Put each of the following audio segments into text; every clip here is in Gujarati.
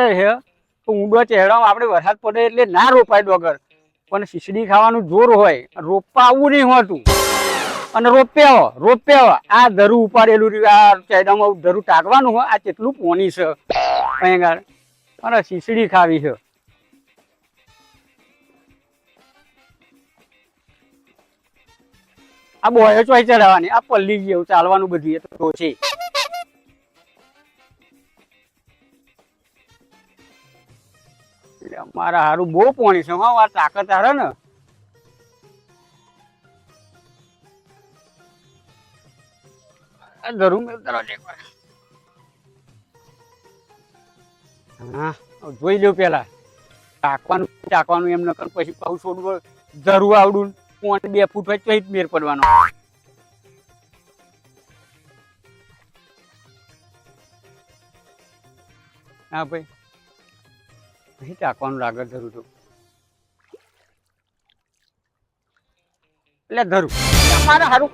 કરે છે તો ઊંડો ચહેરામાં આપણે વરસાદ પડે એટલે ના રોપાય ડોગર, પણ શીશડી ખાવાનું જોર હોય, રોપવા આવવું નહીં હોતું અને રોપ્યા આ ધરું ઉપાડેલું રહ્યું, આ ચહેરામાં ધરું ટાંકવાનું હોય, આ કેટલું પોની છે અહીંયા અને શીશડી ખાવી છે. આ બોયો ચોઈ ચડાવવાની, આ પલ્લી જેવું ચાલવાનું બધી તો છે. મારા હારું બહુ પોણી છે હા, આ તાકાત હારે ને. ધરું મેં હા જોઈ લ્યો પેલા ચાકવાનું એમ ન કર, પછી પાછું છોડવું ધરું આવડું 2 ફૂટ હોય તો જ મેર પડવાનો. હા ભાઈ નહીં ચાકવાનું લાગે ધરું તો એટલે ધરું મારા હારું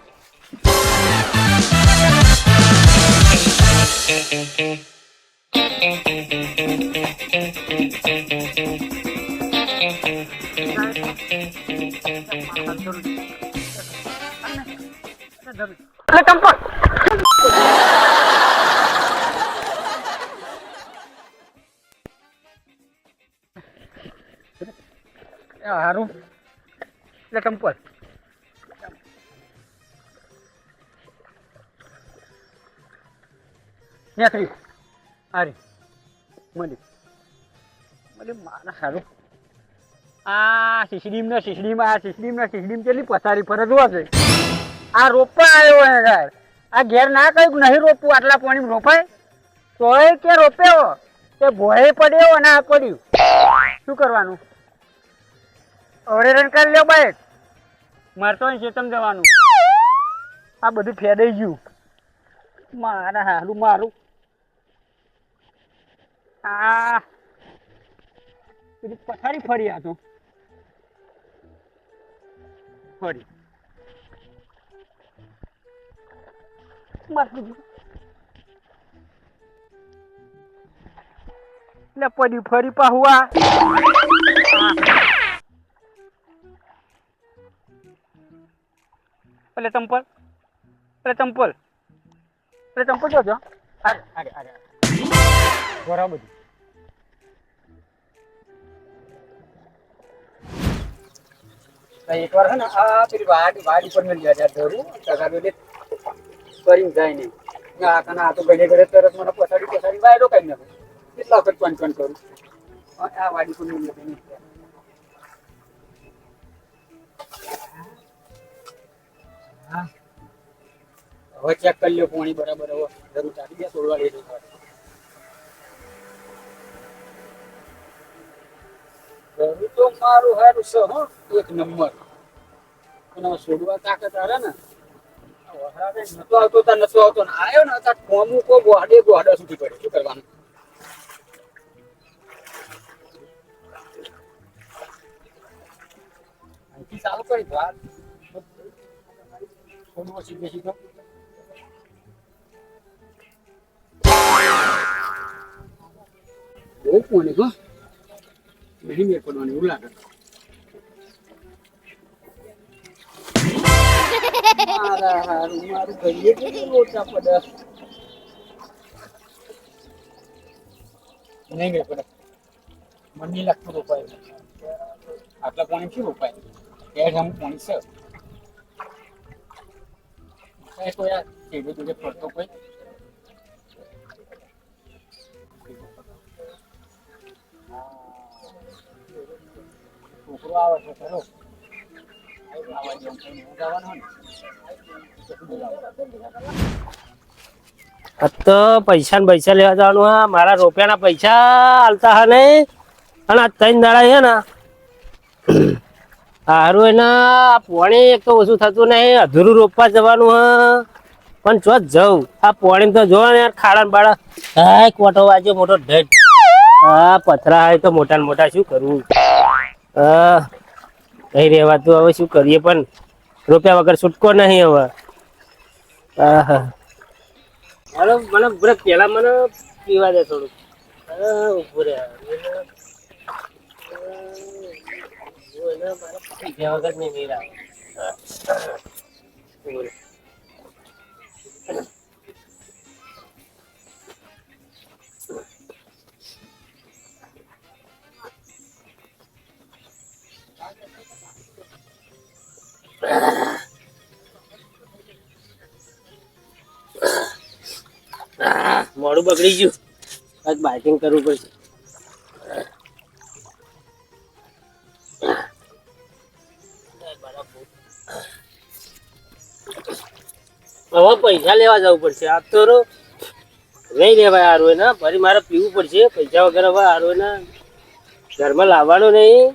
હારું એટલે ટમ્પલ નેથરી હારી મળી મારા સારું. આ શીશડીમાં કેટલી પથારી ફરે જોવા છે. આ રોપવા આવ્યો યાર, આ ઘેર ના કહ્યું નહીં રોપવું, આટલા પાણી રોપાય તોય કે રોપ્યો તે ભોય પડ્યો અને આ પડ્યું, શું કરવાનું? અવડે રન કરી લ્યો બાઈક, મારતો ચેતમ જવાનું. આ બધું ફેદાઈ ગયું મારા હારું મારું. આ પથારી ફરી, આ તો ફરી એટલે પડ્યું ફરી પાહુઆ. એટલે ચંપલ જોજો. અરે બરાબર એક વાર હે ને આ પેલી વાડી પર મળી જાય ધરું ટકા કરીને જાય નહીં. આ તો ગડે તરત મને પછાડી વાયરો કઈ નાખે, કેટલા વખત પણ કરું. આ વાડી પર મળી જાય હવે ચેક કરી લ્યો પાણી બરાબર. હવે ધરું ચાલી ગયા, તોડવા લઈ જવું. ધરું તો મારું હારું છે હો, 1 નંબર. અને છોડવા તાકાત આવે ને, નતો આવતો ને આવ્યો ને અત્યારે કોમું કો ગોહાડે સુધી પડે. શું કરવાનું? અહીંથી ચાલુ કરી દો. આ છોડવો સીધો બહુ કોને ગો નહીં મેર પડવાની એવું લાગે. મારા હારું મારું ભાઈએ કેટલું લોચા પડે. નહીં મેર પડે, મને નહીં લાગતું રોપાય. આટલા પાણી શું રોપાય? ત્યાં અમુક પાણી છે કોઈ આ ટેબે ટેબે ફરતો કોઈ. છોકરો આવે છે ખરો, તો પૈસા લેવા જવાનું હા. મારા રૂપિયાના પૈસા હાલતા હા નહીં, અને 3 દાડા છે ને સારું એના પોણી એક તો ઓછું થતું નહીં, અધૂરું રોપવા જવાનું હા. પણ ચો જવું આ પોણી તો જોવા ને યાર, ખાડા બાળા હા કોટો વાજો મોટો ઢેડ. હા પથરા હોય તો મોટા ને મોટા, શું કરવું? નહીં રહેવાતું. હવે શું કરીએ, પણ રૂપિયા વગર છૂટકો નહીં હવે. મને પેલા મને પીવા દે થોડું. ઉભો રે મારા પૈસા વગર નહીં મેળ આવે. ઉભો રે. મોડું બગડી ગયું, આજ બાઇકિંગ કરવું પડશે. હવે પૈસા લેવા જવું પડશે. આ તો નહીં લેવાય હારું ને, ફરી મારે પીવું પડશે. પૈસા વગર હવે હારું ને ઘરમાં લાવવાનું નહીં.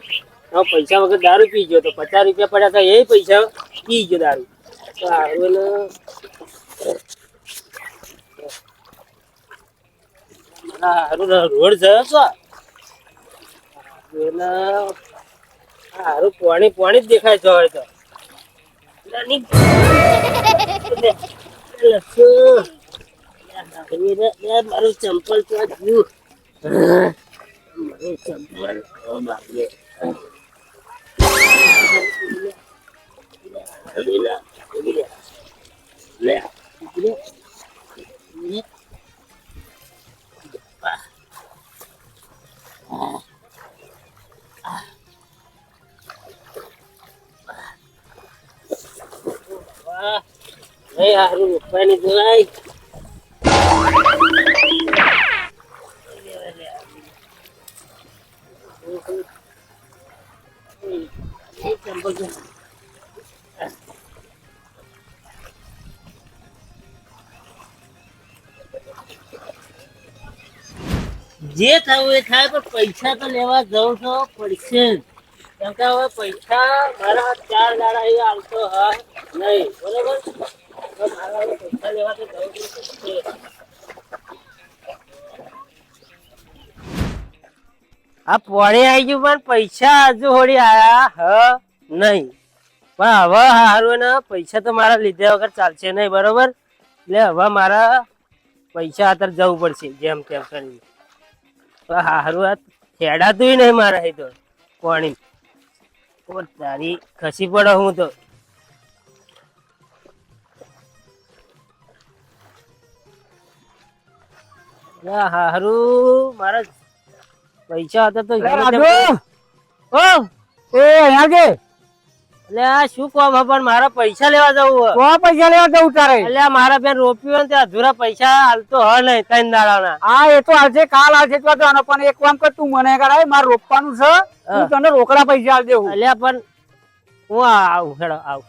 હવે પૈસા વગર દારૂ પી ગયો તો 50 રૂપિયા પડ્યા હતા, એ પૈસા પી ગયો દારૂ. તો હારું ને હારું રોડ જયો છો હારું પાણી પાણી જ દેખાય છે હવે તો. મારું ચંપલ તો ગયું. મારું ચંપલ બાપરે. નહીં હારું રૂપિયાની જોવાય. જે થયું એ થાય, પણ પૈસા તો લેવા જવું તો પડશે જ. કેમ કે હવે પૈસા મારા 4 દાડા એ આવતો હા નહીં, બરોબર. મારા હવે પૈસા લેવા તો જવું પડશે. આ પોણી આવી ગયું પણ પૈસા હજુ હોડી આયા હ નહીં. પણ હવે હારું ને પૈસા તો મારા લીધા વગર ચાલશે નહીં, બરોબર. એટલે હવે મારા પૈસા અત્યારે જવું પડશે જેમ તેમ કરીને. હારું આ ખેડાતું નહીં મારા અહીં તો પાણી. તારી ખસી પડે હું તો. હારું મારા પૈસા હતા તો શું કહો પણ મારા પૈસા લેવા જવું. પૈસા લેવા જવું તારે? એટલે મારા બેન રોપ્યું ને અધૂરા પૈસા હાલતો હ નહીં 3 દાડાના. હા એ તો આજે કાલ આજે પણ એક કામ કર, તું મને કરાય મારે રોપવાનું છે, હું તને રોકડા પૈસા આલ દેવું. એટલે પણ હું આવું હેડો આવું.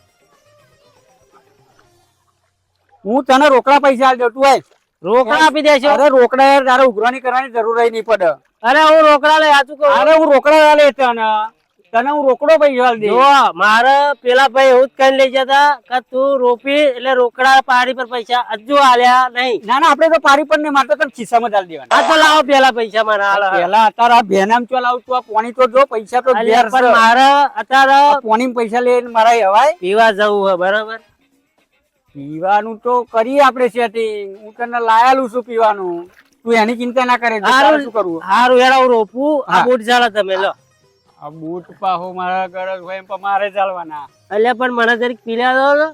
હું તને રોકડા પૈસા આલ દઉં, તું આય. રોકડા આપી દેશો? અરે રોકડા યાર તારે ઉઘરાણી કરવાની જરૂર નહીં પડે. અરે હું રોકડા લઈ આચું કહું. અરે હું રોકડા લે તને હું રોકડો પૈસા આલ દે. જો મારે પેલા ભાઈ એવું જ કઈ લઈ જતા કે તું રોપી એટલે રોકડા પાડી પર પૈસા હજુ આલ્યા નહીં. ના ના આપડે તો પારી પર ને મારતો તને ખિસ્સામાં જ આલ દેવાના. આ તો લાવો પેલા પૈસા મારા હાલ. પેલા અત્યારે ભેનામ ચલાવું તું, આ પાણી તો જો પૈસા તો ઘેર પણ મારે અત્યારે પાણી પૈસા લઈને મારા હવાય પીવા જવું હોય, બરાબર. પીવાનું તો કરીએ આપડે સેટિંગ, હું તને લાયેલું છું પીવાનું, તું એની ચિંતા ના કરે. શું કરવું? હારું હેડા હું રોપું. આ બૂટ ચાલે તમે લો. આ બૂટ પાહો મારા ગરજ હોય એમ મારે ચાલવાના. એટલે પણ મને જરીક પીલા દો ને.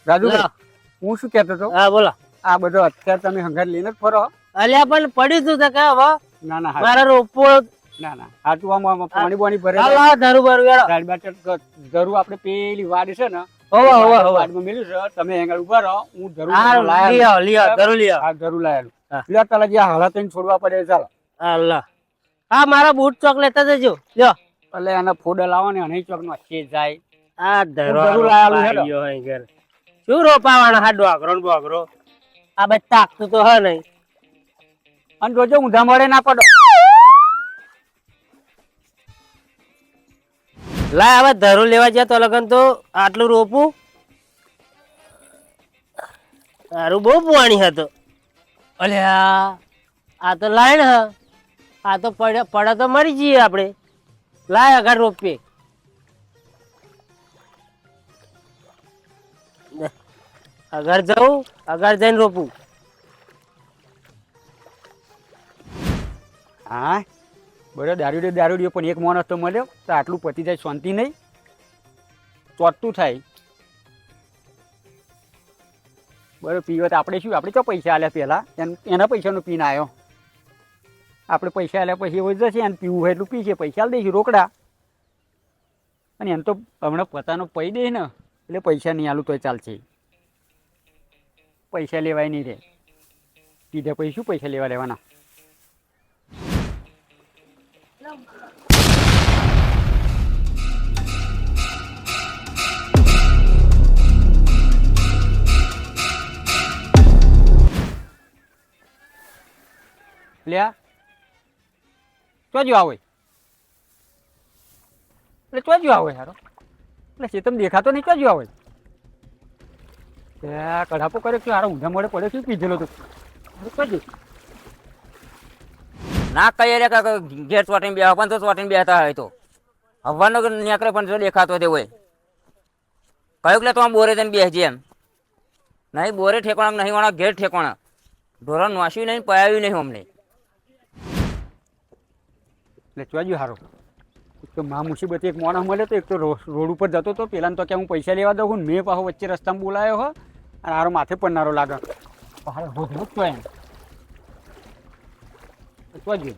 રાજુ હું શું કેતો હતો? હા બોલો. આ બધો અત્યારે તમે હંગાર લઈને જ ફરો? અલ્યા પણ પડ્યું તું કે હવે ના ના મારા રોપો. ના ના આ તું આમ પાણી પાણી ભરે ધરું ભરું ધરું આપડે પેલી વાડ છે ને વાડમાં મેલ્યું છે, તમે એંગલ ઉભા રહો, હું ધરું લાયેલું. તને જે હાલત છોડવા પડે ચાલો. હા મારા બૂટ ચોક લેતા જજો. લ્યો એટલે એના ફોડા લાવો ને અને ચોક નો છે જાય. આ ધરું લાયેલું શું રોપાવાના? હા ડોગરો ને બોગરો આ બધા તાકતું તો હ નહીં. અને જોજો ઊંધા મળે ના પડો. લાય હવે ધરું લેવા ગયા તો લગન તો આટલું રોપું. તારું બહુ પુવાણી હતો. અલ્યા આ તો લાઈન હ, આ તો પડે તો મરી જઈએ આપણે. લાય આગળ રોપીએ. આગળ જવું, આગળ જઈને રોપું. હા બરો દારૂડિયો પણ એક માણસ તો મળ્યો તો આટલું પતી જાય શાંતિ નહીં ચોટતું થાય. બરો પીવો તો આપણે શું આપણે તો પૈસા આલ્યા પહેલાં એના પૈસાનો પીને આવ્યો. આપણે પૈસા આલ્યા પછી એવું જશે એને પીવું હોય એટલું પીશે પૈસા આલી દઈશું રોકડા. અને એમ તો હમણાં પોતાનો પૈ દે ને એટલે પૈસા નહીં આલું તોય ચાલશે. પૈસા લેવાય નહીં રે પીધા પછી શું પૈસા લેવાના. લ્યા ચોજો આવે એટલે ચોજો આવે યારો એટલે ચેતમ દેખાતો નહીં ચોજો આવે. ત્યાં કઢાપો કરે છે હારો ઊંધા મોડે પડે શું પીધેલો તો ચોજો ના કહીએ રે કાકા ઘેર ચોટીને બેહવા પણ તો ચોટીને બેહતા હોય તો હવાનો નીકળે પણ જો દેખાતો તે હોય કયું કે તો આમ બોરે જઈને બેસજે એમ નહીં બોરે ઠેકોણા નહીં વાળા ઘેર ઠેકોણા ઢોરા નાશ્યું નહીં પયાવ્યું નહીં અમને એટલે ચોજો હારો એક તો મા મુસીબત એક માણસ મળે તો એક તો રોડ ઉપર જતો હતો પેલાને તો કે હું પૈસા લેવા દઉં ને મેં પાછો વચ્ચે રસ્તામાં બોલાયો હો અને હારો માથે પડનારો લાગે હારો હોધવું જ તો એમ ચોજો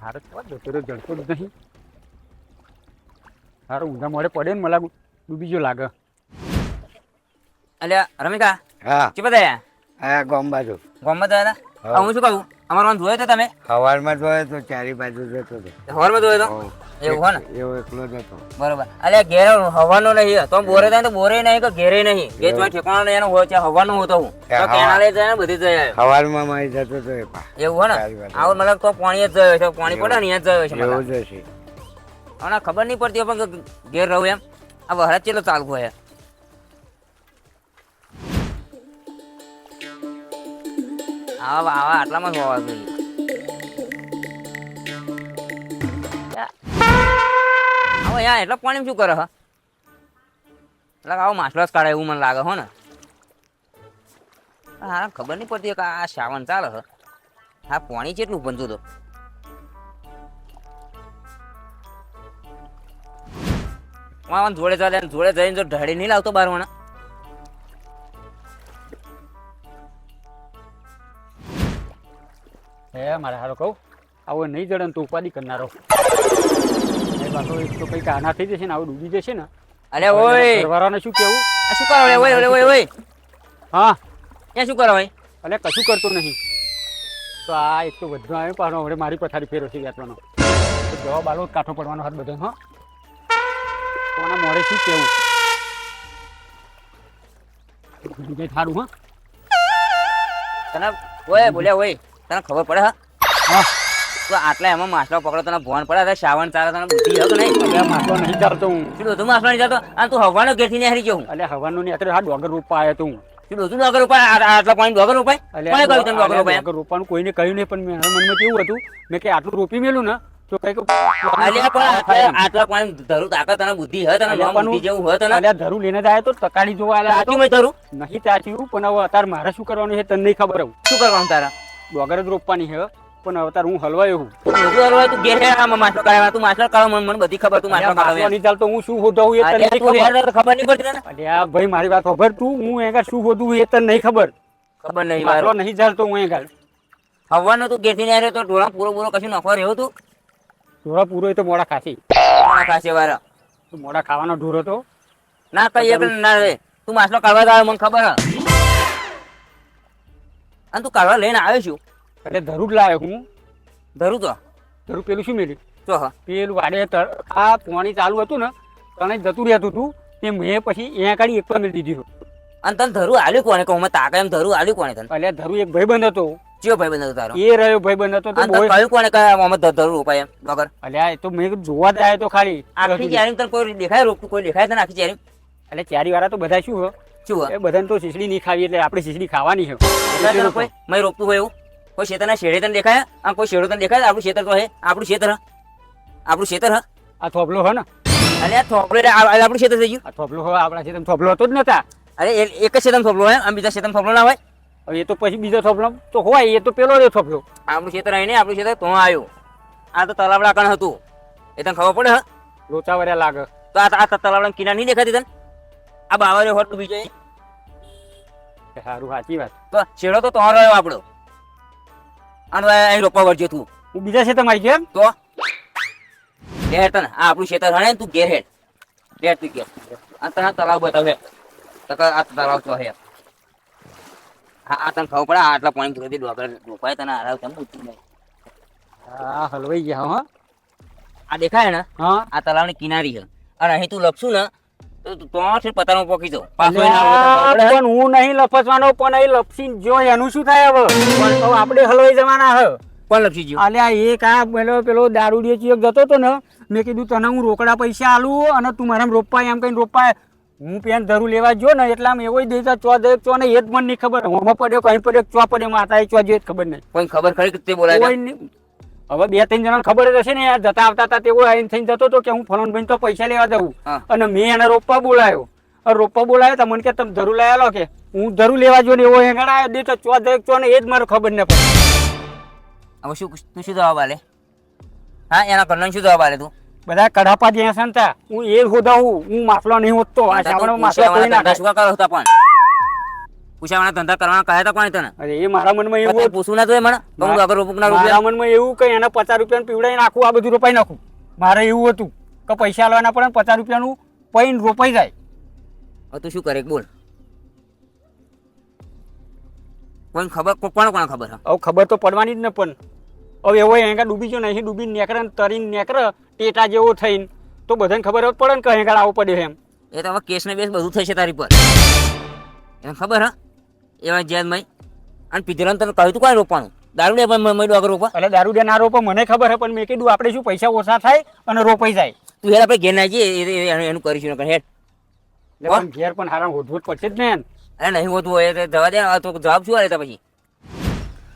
હારો ચોજો તો જડતો જ નહીં હારો ઊંધા મોડે પડે ને મને ડૂબી જો લાગે. અલ્યા રમિકા હા ચી બધા આ ગોમ બાજુ ગોમમાં તો હતા હા. હું શું કહું અમારો જોયો તો તમે સવારમાં જોયો તો ચારી બાજુ જતો હતો. હવારમાં જોયો તો હોવ. એવું હો ને એવો એકલો જ હતો. બરોબર અલ્યા ઘેર હવાનો નહીં તો બોરે થાય તો બોરે નહીં કે ઘેરે નહીં કે જો ઠેકાણો નહીં એનો હોય છે હવાનો હોતો હું તો કેનાલે જાય ને બધી જાય સવારમાં મારી જતો હતો એ પા. એવું હો ને ચારી બાજુ. આવું મતલબ તો પાણી જ જયો છે પાણી પડે ને અહીંયા જ જયો છે એવું મતલબ. જ હશે. હમણાં ખબર નહીં પડતી પણ કે ઘેર રહું એમ આ વરસાદ ચેલો ચાલુ હોય આવા આવા આટલામાં જ હોવા જોઈએ હવે યાર એટલા પાણી શું કરે હ એટલે આવો માછલો જ કાઢે એવું મને લાગે હો ને હા ખબર નહીં પડતી કે આ શ્રાવણ ચાલે હ હા પાણી કેટલું બનતું તો જોડે ચાલે જોડે જઈને જો ઢળી નહીં લાવતો બાર વણા હે મારે હારો કહું આવો નહીં જડે ને તો ઉપાધિ કરનારો પાછો એક તો કંઈક આના થઈ જશે ને આવું ડૂબી જશે ને અરે ઓય ઘરવાળાને શું કેવું. આ શું કરો ઓય ઓય ઓય ઓય હા એ શું કરો ભાઈ એટલે કશું કરતો નહીં તો આ એક તો બધું આવ્યો પાછો હવે મારી પથારી ફેરો છે યાત્રાનો જવાબ આલો કાઠો પડવાનો હાથ બધો. હા કોના મોડે શું કેવું સારું. હા તને ઓય બોલ્યા ઓય તને ખબર પડે હા હા તો આટલા એમાં માછલો પકડો તને ભોન પડે શ્રાવણ ચાલે તને બુદ્ધિ હક નહીં એટલે માથો નહીં ચાલતો હું શું બધું માછલો નહીં જતો અને તું હવાનો ઘેરથી નહીં હારી ગયો હું એટલે હવાનું નહીં અત્યારે હા ડોગર રોપવા આવ્યો તો હું શું બધું ડોગર ઉપાય આટલા પાણી ડોગર ઉપાય કોને કહ્યું તને ડોગર ઉપાય ડોગર રોપવાનું કોઈને કહ્યું નહીં પણ મારા મનમાં કેવું હતું મેં કે આટલું રોપી મેલું ને તો કઈક અલ્યા પણ આટલા પાણી ધરું તાકાત તને બુદ્ધિ હે તને લોમ બુદ્ધિ જેવું હોય તને અલ્યા ધરું લઈને જાય તો તકાડી જોવા આવ્યા સાચું મેં ધરું નહીં ચાચ્યું પણ હવે અત્યારે મારે શું કરવાનું છે તને નહીં ખબર હું શું કરવાનું તારા ડોગર જ રોપવાની છે પણ હવે અત્યારે હું હલવાયો હું બધું હલવાય તું ઘેર હે આમાં માછલો કાઢવા તું માછલો કાઢવા મને બધી ખબર તું માછલો કાઢવા નહીં ચાલતો હું શું હોધું એ તને નહીં તું ખબર. હેર ખબર નહીં પડતી તને અલ્યા ભાઈ મારી વાત ખબર તું હું એગાર શું હોધું એ તને નહીં ખબર. ખબર નહીં મારો મારો નહીં ચાલતો હું એગાર હવાનો તું ઘેરથી નહીં આવ્યો તો ઢોળા પૂરો કશું નખવા રહ્યો તું ઢોરા પૂરો એ તો મોડા ખાસી કોના ખાસે વાળા તો મોડા ખાવાનો ઢોરો તો ના કઈ એક ના રે તું માછલો કાઢવા તો આવ્યો મને ખબર હે અને તું કાઢવા લઈને આવ્યો છું એટલે ધરું જ લાવ્યો હું ધરું તો ધરું પેલું શું મેળ્યું ચો હ પેલું વાડે આ પાણી ચાલુ હતું ને તને જતું રહેતું હતું તે મેં પછી અહીંયા કાઢી એક મેળ દીધી. અને તને ધરું આલ્યું કોને કહું મેં તાકા એમ ધરું આલ્યું કોને તને એટલે ધરું એક ભાઈબંધ હતો ચિયો ભાઈ બંધ તારો એ રહ્યો ભાઈબંધ હતો તો અને તને કહ્યું કોને કયા આમાં ધરું રોપાય એમ વગર અલ્યા એ તો મેં જોવા જ આવ્યો તો ખાલી આખી ચેરી તને કોઈ દેખાય રોકતું કોઈ દેખાય તને આખી ચેરી એટલે ચારી વાળા તો બધા શું હો શું એ બધાને તો શીશડી નહીં ખાવી એટલે આપણે શીશડી ખાવાની છે. દેખાય તને કોઈ મેં રોકતું હોય એવું કોઈ શેતરના શેડે તને દેખાય આ કોઈ શેડો તને દેખાય આપણું શેતર તો હે આપણું શેતર હ આ થોભલો હો ને અલ્યા થોપડે આપણું શેતર થઈ ગયું આ થોભલો હો આપણા છે થોભલો હતો જ નતા અરે એક જ શેતમ થોપલો હોય આમ બીજા શેતમ થોપલો ના હોય. હવે એ તો પછી બીજો થોપલો તો હોય, એ તો પેલો જ થોપલો. આપણું ખેતર અહીં નહીં, આપણું ખેતર તો આવ્યું. આ તો તલાવડા કણ હતું, એ તને ખબર પડે હ? લોચા વર્યા લાગે. તો આ તલાવડા કિનાર નહીં દેખાતી તને? આ બાવરે હોટ બીજો સારું, સાચી વાત. તો છેડો તો તમારો રહ્યો આપણો. અને અહીં રોપવા વળજો તું. હું બીજા છે તમારી જેમ. તો ઘેર તને આ આપણું ખેતર હણે તું ઘેર હેડ. ઘેર તું ઘેર. આ તને તલાવ બતાવે. આ તલાવ તો હે. આ તને ખબર પડે આટલા પાણી ધોરી ડોગર રોપાય તને હરાવ તને ઉઠી જાય. હા, હલવાઈ ગયા હા. આ દેખાય ને હા, આ તલાવની કિનારી છે. અને અહીં તું લપશું ને તો પતાનો પોકી જાઉં. પાછો એના આવે તો ખબર પડે? પણ હું નહીં લપસવાનો, પણ એ લપસીને જો એનું શું થાય હવે? પણ હવે આપણે હલવાઈ જવાના હ. કોણ લપસી ગયું? અલ્યા એક આ પેલો દારૂડિયો ચિયક જતો હતો ને, મેં કીધું તને હું રોકડા પૈસા આલું અને તું મારા રોપાય એમ કઈ રોપાય. હું પેન ધરું લેવા જો ને એટલે આમ એવો દેતા ચો ને એ જ મને નહીં ખબર. હોમાં પડ્યો કઈ પડ્યો ચો પડ્યો માતા ચો જે ખબર નહીં. કોઈ ખબર ખરી કે તે બોલાય કોઈ નહીં. હવે 2-3 જણા ખબર જ હશે ને યાર, જતા આવતા હતા તેવો આઈને થઈને જતો હતો કે હું ફલાણ ભાઈ તો પૈસા લેવા જવું. હા. અને મેં એને રોપવા બોલાયો. રોપવા બોલાયો તો મને કે તમે ધરું લાયેલો કે હું ધરું લેવા જો ને એવો હેંગડાયો દે તો ચો ને એ જ મારે ખબર ન પડે. હવે તું શું જવાબ આલે? હા, એના કરનો શું જવાબ આલે તું? બધા કડાપા જ્યાં સંતા હું એ હોદાવું, હું માફલો નહીં હોતો. આ સાવણો માફલો કોઈ ના ધંધા શું કરો હતા પણ? પૂછાવાના ધંધા કરવાના કહ્યા હતા કોણે તને? અરે એ મારા મનમાં એવું હતું. પૂછવું ના જોઈએ મને તો હું આગળ રોપક ના મારા રૂપિયા. મનમાં એવું કે એને 50 રૂપિયાનું પીવડાઈ નાખું, આ બધું રોપાઈ નાખું. મારે એવું હતું કે પૈસા લેવાના પડે 50 રૂપિયાનું પૈન રોપાઈ જાય. હવે તું શું કરે બોલ? કોઈ ખબર કોને ખબર? હવે ખબર તો પડવાની જ ને, પણ હવે એવો એંગા ડૂબી ગયો નહીં, ડૂબીને નેકરે તરીને નેકરે ટેટા જેવો થઈને તો બધાને ખબર જ પડે ને કે એંગા આવું પડ્યો એમ. એ તો હવે કેસ ને બેસ બધું થશે તારી પર. એમ ખબર હા? એવા જેલ મય અને પીધેલા તને કહ્યું તું કોઈ રોપવાનું દારૂ ને પણ ડોગર રોપા. એટલે દારૂ દે ના રોપો મને ખબર છે, પણ મેં કીધું આપણે શું પૈસા ઓછા થાય અને રોપાઈ જાય. તું હેડ આપણે ઘેર ના જઈએ એનું કરીશું હેડ. એટલે પણ ઘેર પણ હારા હોધવું પડશે જ ને. અરે નહીં હોતું હોય તો જવા દે. તો જવાબ શું આલે પછી?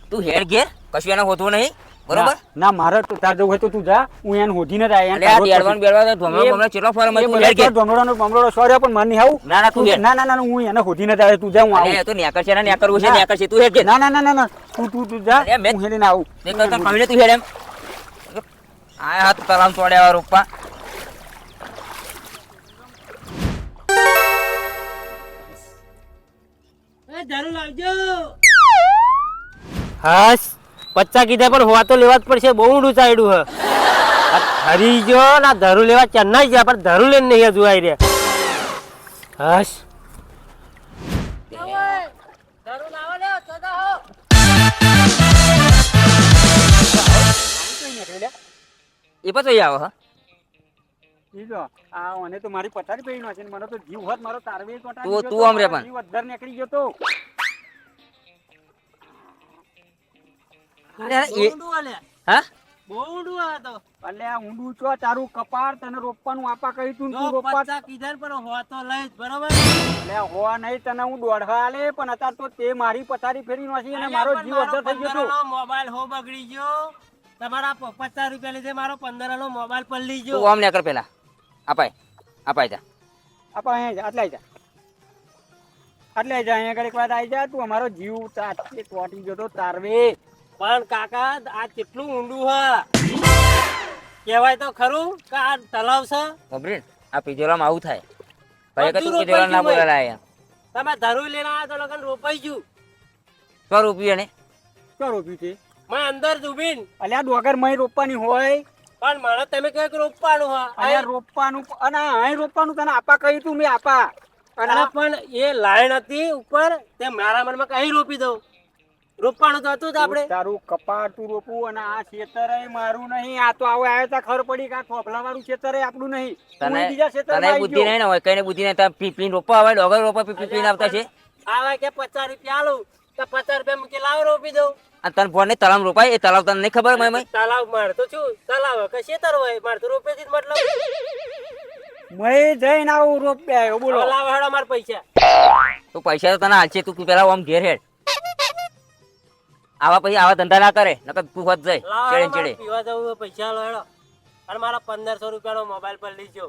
તું હેડ ઘેર, કશું એને હોતું નહીં બરોબર. ના મારે તો તાર જવું હોય તો તું જા, હું એને હોધીને જ આયા. એટલે આ બેડવાનું બેડવા ધોમરો બમરો ચેટલો ફરમ તું હેડ ઘેર. ધોમરોનો બમરોનો સોર્યો પણ મને નહીં આવું. ના ના તું હેડ. ના હું એને હોધીને જ આવ્યો, તું જા હું આવું. અરે તો નેકર છે ને નેકરવું છે નેકર છે તું હેડ ઘેર. ના તું જા, અરે મેં- હું હેડીને આવું. દેખ તો કહીને તું હેડ એમ. આ હાથ તલામ તોડ્યા રોપા. હાસ 50 કીધા પણ હોવા તો લેવા જ પડશે. બહુ ઊંડું ચાલ્યું હ. આ હરી ગયો ના ધરું લેવા ચેન્નાઈ ગયા પણ ધરું લઈને નહીં હજુ આવી રહ્યા. હાસ એ પછી આવો હા. ઈ જો, આ મને તો મારી પથારી પડી નાખી ને મને તો જીવ હોત મારો તારવે કોટા તું આમ રે પણ. જીવ અદ્ધર નીકળી ગયો તો. હા એટલે આ ઊંડું છો તારું કપાળ તને રોપવાનું આપા કહી તું તું રોપવા એટલે હોવા નહીં તને હું દોઢવા આલે પણ અત્યારે તો તે મારી પથારી ફેરી નાખી અને મારો જીવ અદ્ધર થઈ ગયો તો. મોબાઈલ હો બગડી ગયો. તમારા 50 રૂપિયા લીધે મારો 15 નો મોબાઈલ પલળી ગયો. તું આમ નેકર પેલા અપાય જા. આપા અહીંયા આટલા જા આટલે જા અહીંયા આગળ એક વાર આવી જા. તું અમારો જીવ તાતે તોટી ગયો તો તારવે. પણ કાકા આ કેટલું ઊંડું હ કહેવાય તો ખરું કે આ તલાવ છે. મોબરીન આ પીજોલામાં આવું થાય. ભાઈ કે તું બધું પીજોલા ના રોપાઈ ગયું બોલાય એમ. તમે ધરું લઈને આવ્યા તો લગન રોપાઈ ગયું. 100 રૂપિયા ને ક્યાં રોપ્યું છે? મેં અંદર ડૂબીને અલ્યા ડોગર મય રોપવાની હોય. પણ મને તમે કહ્યું કે રોપવાનું હ અહીંયા રોપવાનું અને અહીં રોપવાનું તને આપા કહ્યું તું મેં આપા. અને અરે પણ એ લાઈન હતી ઉપર તે મારા મનમાં કઈ રોપી દઉં. રોપવાનું તો હતું જ આપણે. તારું કપાળ તું રોપવું અને આ ખેતર મારું નહીં. આ તો આવો આવ્યો તા ખબર પડી કે આ થોભલા વાળું ખેતર આપણું નહીં. તું બીજા ખેતરમાં તને આવી બુદ્ધિ ગયો. નહીં ને હોય કઈને બુદ્ધિ નહીં. તમે પીપીને રોપવા આવે ડોગર રોપા પીપીને આવતા છે. આવા કે 50 રૂપિયા આલું તો 50 રૂપિયા મૂકી લાવ રોપી દઉં. અને તને ફોન નહીં તલાવ રોપાય એ તલાવ તને નહીં ખબર મય તલાવ માર તો છું તલાવ કે ખેતર હોય માર તો રોપે જ મતલબ. મય જઈને આવું રોપ્યા આવ્યો બોલો. લાવ હેડો માર પૈસા. તો પૈસા તો તને હાલશે. તું પેલા આમ ઘેર હેડ. આવા પછી આવા ધંધા ના કરે નકર તું હોત જાય લાવ ચડે હેડો, મારે ચડે. પીવા જવું હોય, પૈસા લો હેડો. અને મારા 1500 રૂપિયાનો મોબાઈલ પર લીજો.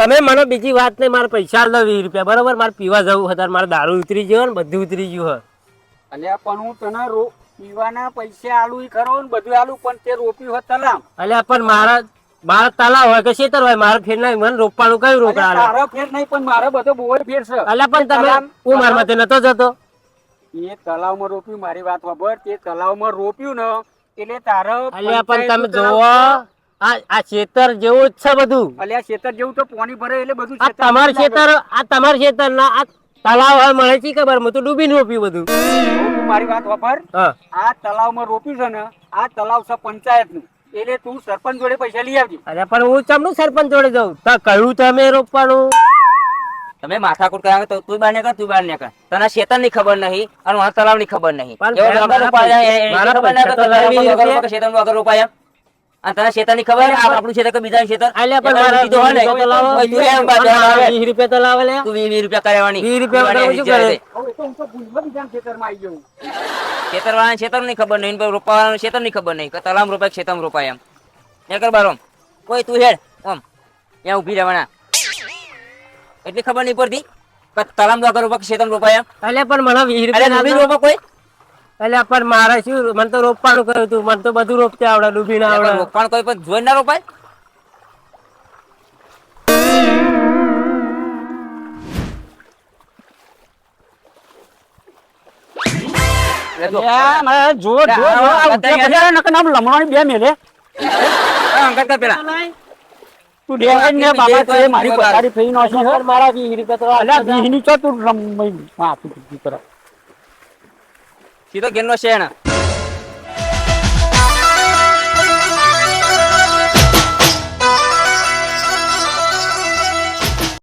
તમે મને બીજી વાત નહીં, મારે પૈસા આલ દો 20 રૂપિયા, બરોબર? મારે પીવા જવું હતા, મારે દારૂ ઉતરી ગયો ને બધું ઉતરી ગયું હે. અલ્યા પણ હું તને પીવાના પૈસા આલુ ઈ ખરો ને બધું આલુ, પણ તે રોપ્યું હોત તલામ. અલ્યા પણ મારા તલાવ હોય કે ખેતર હોય, મારે ફેર નહીં, મને રોપવાનું કયું રોકડા આલે? તારો ફેર નહીં પણ મારે બધો બહુ ફેર છે. અલ્યા પણ તમે હું મારા માથે નતો જતો. એ તલાવમાં રોપ્યું, મારી વાત ખબર, તે તલાવમાં રોપ્યું ને એટલે તારે અલ્યા પણ તમે જોવો, આ ખેતર જેવું જ છે બધું. અલ્યા ખેતર જેવું તો પાણી ભરે એટલે બધું આ તમાર ખેતર ના આ તલાવ હોય મને શી ખબર, હું તો ડૂબીને રોપ્યું બધું. તું મારી વાત ખબર, હા આ તલાવમાં રોપ્યું છે ને, આ તલાવ છે પંચાયતનું, એટલે તું સરપંચ જોડે પૈસા લઈ આવજે. અરે પણ હું ચમનું સરપંચ જોડે જાઉં? તો કહ્યું તમે રોપવાનું. તમે માથાકૂટ કરાવે તો તું બાર નીકળ, તું બાર નીકળ. તને શેતન ની ખબર નહીં અને આ તલાવ ની ખબર નહીં. પણ એવો પેલા વગર રોપાયા, મારા ખબર ના કે પૈસા તો તલાવ લાવી વગર રૂપિયા. કે શેતન વગર રોપાયા. અને તને શેતન ની ખબર, આપણું શેતર કે બીજા શેતર? અલ્યા પણ એમાં મારા સીધો હોય ને, 20 રૂપિયા તો લાવો. કોઈ તું એમ બાજુ આવે. 20 રૂપિયા તો લાવો લે. તું 20 રૂપિયા કરાવવાની. 20 રૂપિયા પીવાની શું કરે? વિચારે. હવે તો હું તો ભૂલમાં બીજાના ખેતરમાં આવી ગયો. ખેતરવાળાને ખેતર ની ખબર નહીં, ને રોપાવાળાને ખેતર ની ખબર નહીં કે તલાવ રોપાય ખેતર રોપાય એમ. નીકળ બાર. કોઈ તું હેડ આમ ત્યાં ઉભી રહેવાના, એટલી ખબર નહીં પડતી કે તલાવ વગર રોપા ખેતર રોપાય એમ. અલ્યા પણ મને 20 અરે રૂપિયા ડૂબી ના રોપા કોઈ? અલ્યા પણ મારે શું, મને તો રોપવાનું કહ્યું તું, મને તો બધું રોપતે આવડે, ડૂબી ના આવડે. રોપવાનું કોઈ પણ જોઈ ના રોપાય. અલ્યા, મારે જો આ ઊંચા પથ્થર નકર નામ લમણાની બે મેલે. અંકલ કર પેલા. તું ડેવાય ને બાબા, તે મારી પથારી ફેરી નાખી છે. પણ મારા 20 રૂપિયા તો અલ્યા બીજની ચો તું રમઈ માથું કરા. સીધો ઘેરનો શેણ.